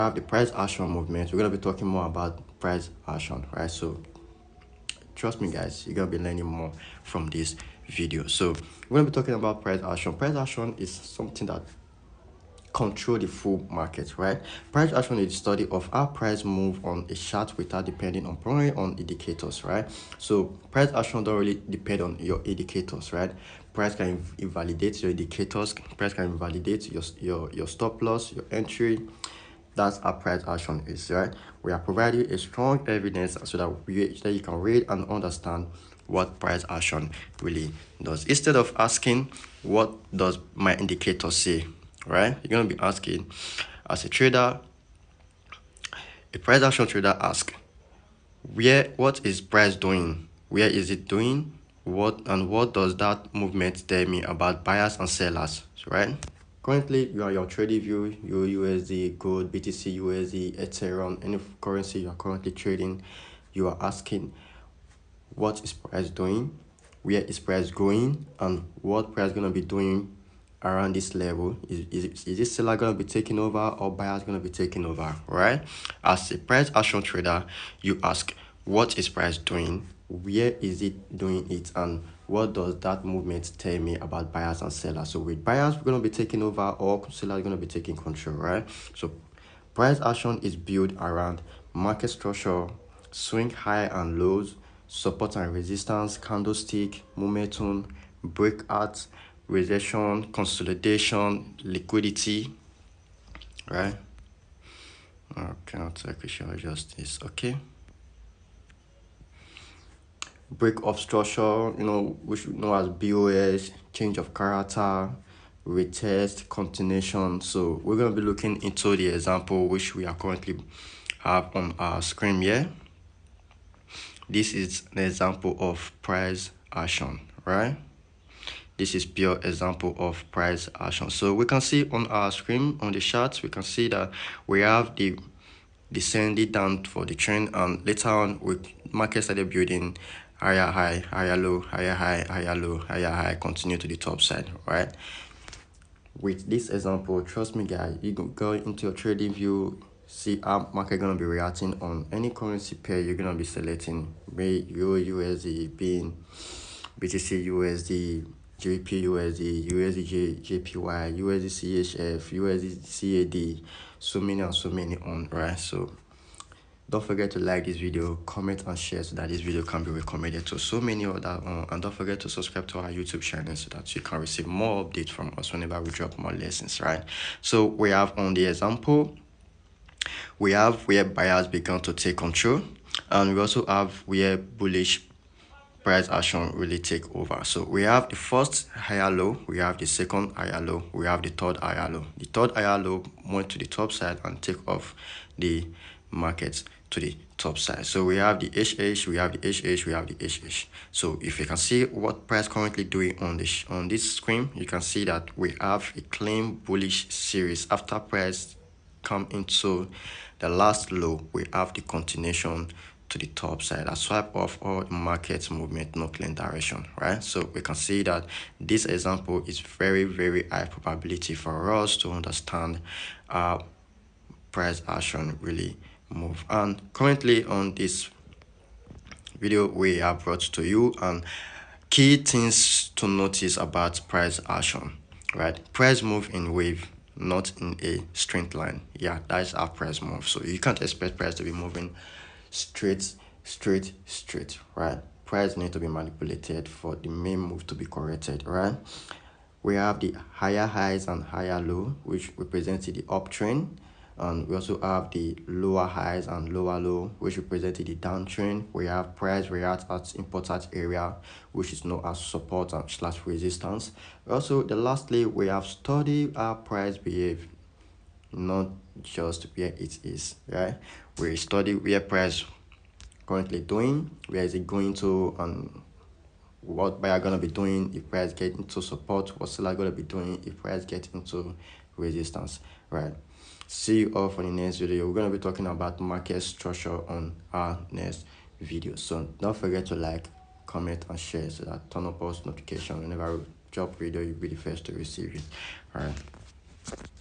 have the price action movement. We're going to be talking more about price action, right? So trust me guys, you're going to be learning more from this video. So we're going to be talking about price action. Price action is something that control the full market, right? Price action is the study of how price move on a chart without depending on primarily on indicators, right? So price action don't really depend on your indicators, right? Price can invalidate your indicators, price can invalidate your stop loss, your entry. That's how price action is, right? We are providing a strong evidence so that you can read and understand what price action really does. Instead of asking, what does my indicator say, right? You're going to be asking, as a trader, a price action trader asks, what is price doing? Where is it doing? What does that movement tell me about buyers and sellers, right? Currently, you are your TradingView, your USD, Gold, BTC, USD, Ethereum, any currency you are currently trading. You are asking, what is price doing? Where is price going? And what price going to be doing around this level? Is this seller going to be taking over or buyers going to be taking over, right? As a price action trader, you ask, what is price doing? Where is it doing it? And what does that movement tell me about buyers and sellers? So with buyers, we're going to be taking over, or sellers going to be taking control, right? So price action is built around market structure, swing high and lows, support and resistance, candlestick, momentum, breakout, rejection, consolidation, liquidity, right? Okay, I'll take a short adjust this. Okay. Break of structure, which we know as BOS, change of character, retest, continuation. So we're going to be looking into the example which we are currently have on our screen here. This is an example of price action, right? This is pure example of price action. So we can see on our screen, on the charts, we can see that we have the descending down for the trend, and later on with market started building higher high, higher low, higher high, higher low, higher high, continue to the top side, right? With this example, trust me guys, you go into your TradingView, see how market gonna be reacting on any currency pair you're gonna be selecting, be Euro USD, being BTC USD, JP USD, USD JPY, USD CHF, USD CAD, so many and so many on, right? So don't forget to like this video, comment and share so that this video can be recommended to so many other, and don't forget to subscribe to our YouTube channel so that you can receive more updates from us whenever we drop more lessons, right? So we have on the example, we have where buyers began to take control, and we also have where bullish price action really take over. So we have the first higher low, we have the second higher low, we have the third higher low. The third higher low went to the top side and take off the market to the top side. So we have the HH, we have the HH, we have the HH. So if you can see what price currently doing on this screen, you can see that we have a clean bullish series. After price come into the last low, we have the continuation to the top side. I swipe off all the market movement, no clean direction, right? So we can see that this example is very, very high probability for us to understand price action really move. And currently on this video, we have brought to you key things to notice about price action, right? Price move in wave, not in a straight line. Yeah, that's how price moves. So you can't expect price to be moving straight, right? Price need to be manipulated for the main move to be corrected, right? We have the higher highs and higher low, which represented the uptrend, and we also have the lower highs and lower low, which represented the downtrend. We have price react at important area, which is known as support and slash resistance. Also, lastly, we have studied how price behave, not just where it is, right? We study where price currently doing, where is it going to, and what buyer gonna be doing if price get into support, what seller gonna be doing if price get into resistance, right? See you all for the next video. We're gonna be talking about market structure on our next video. So don't forget to like, comment and share so that turn on post notification whenever I drop video, you'll be the first to receive it. All right.